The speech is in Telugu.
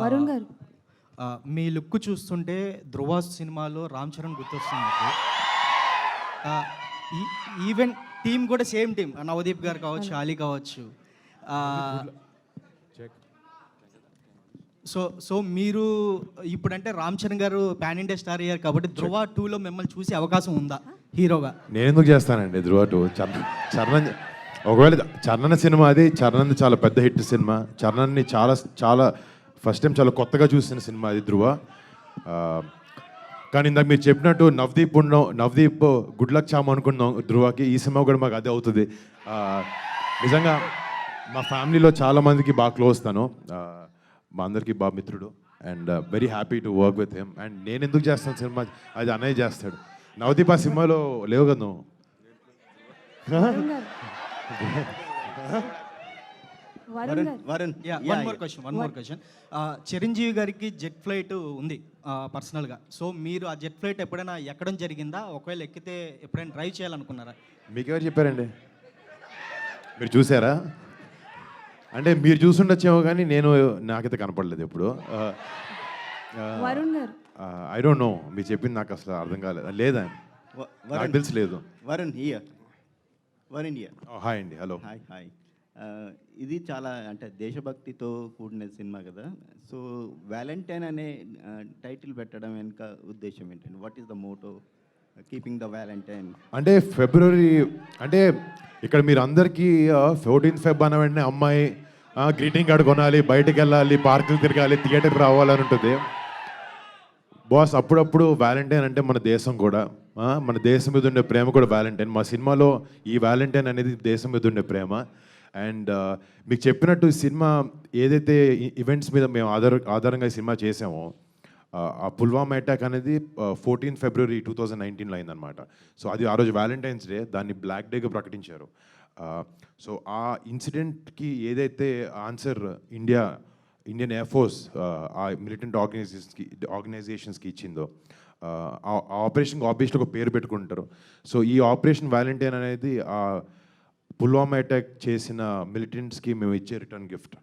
వరుణ్ గారు. మీ లుక్ చూస్తుంటే 'ధ్రువ' సినిమాలో రామ్ చరణ్ గుర్తొస్తుంది నాకు. ఆహ్, ఈ ఈవెన్ టీమ్ కూడా సేమ్ టీమ్. నవదీప్ గారు కావచ్చు, ఆలీ కావచ్చు. సో మీరు ఇప్పుడంటే రామ్ చరణ్ గారు పాన్ ఇండియా స్టార్ అయ్యారు కాబట్టి 'ధ్రువ 2లో మిమ్మల్ని చూసే అవకాశం ఉందా హీరోగా? నేను ఎందుకు చేస్తానండి ధ్రువ 2. చరణ్ ఒకవేళ చరణ్ సినిమా అది చరణ్ చాలా పెద్ద హిట్ సినిమా. చరణ్ని చాలా చాలా ఫస్ట్ టైం చాలా కొత్తగా చూసిన సినిమా అది ధ్రువ. కానీ ఇందాక మీరు చెప్పినట్టు నవదీప్ గుడ్ లక్ చామ్ అనుకున్నాం ధ్రువకి. ఈ సినిమా కూడా మాకు అదే అవుతుంది. నిజంగా మా ఫ్యామిలీలో చాలా మందికి బాగా క్లోజ్ తను. మా అందరికీ బాగా మిత్రుడు and very happy to work with him. And నేను ఎందుకు చేస్తాను సినిమా అది అన్నయ్య చేస్తాడు. నవదీప్ ఆ సినిమాలో లేవు కదా నువ్వు. వరుణ్ గారు. One more question. చిరంజీవి గారికి జెట్ ఫ్లైట్ ఉంది పర్సనల్గా. సో మీరు ఆ జెట్ ఫ్లైట్ ఎప్పుడైనా ఎక్కడం జరిగిందా? ఒకవేళ ఎక్కితే ఎప్పుడైనా డ్రైవ్ చేయాలనుకున్నారా? మీకెవరు చెప్పారండి? మీరు చూసారా? అంటే మీరు చూసుండొచ్చేమో కానీ నాకైతే కనపడలేదు ఎప్పుడు. వరుణ్ గారు. I don't know. మీరు చెప్పింది నాకు అసలు అర్థం కాలేదు. లేదా నాకు తెలిసి లేదు. వరుణ్ హియర్. హాయ్ అండి. హలో. హాయ్. ఇది చాలా అంటే దేశభక్తితో కూడిన సినిమా కదా. సో వ్యాలంటైన్ అనే టైటిల్ పెట్టడం వెనుక ఉద్దేశం ఏంటండి? What is the motto keeping the valentine? అంటే ఫిబ్రవరి అంటే ఇక్కడ మీరు అందరికీ 14 ఫెబ్ అన్న వెంటనే అమ్మాయి గ్రీటింగ్ కార్డు కొనాలి, బయటకు వెళ్ళాలి, పార్కులు తిరగాలి, థియేటర్కి రావాలని ఉంటుంది. బాస్ అప్పుడప్పుడు వ్యాలంటైన్ అంటే మన దేశం కూడా, మన దేశం మీద ఉండే ప్రేమ కూడా వ్యాలంటైన్. మా సినిమాలో ఈ వ్యాలంటైన్ అనేది దేశం మీద ఉండే ప్రేమ. అండ్ మీకు చెప్పినట్టు ఈ సినిమా ఏదైతే ఈవెంట్స్ మీద మేము ఆధారంగా ఈ సినిమా చేసామో, ఆ పుల్వామా అటాక్ అనేది 14 ఫిబ్రవరి 2019లో అయిందనమాట. సో అది ఆ రోజు వ్యాలంటైన్స్ డే, దాన్ని బ్లాక్ డేగా ప్రకటించారు. సో ఆ ఇన్సిడెంట్కి ఏదైతే ఆన్సర్ ఇండియన్ ఎయిర్ ఫోర్స్ ఆ మిలిటెంట్ ఆర్గనైజేషన్స్కి ఇచ్చిందో, ఆ ఆపరేషన్కి ఆబ్వియస్లీ ఒక పేరు పెట్టుకుంటారు. సో ఈ ఆపరేషన్ వ్యాలంటైన్ అనేది ఆ పుల్వామా అటాక్ చేసిన మిలిటెంట్స్కి మేము ఇచ్చే రిటర్న్ గిఫ్ట్.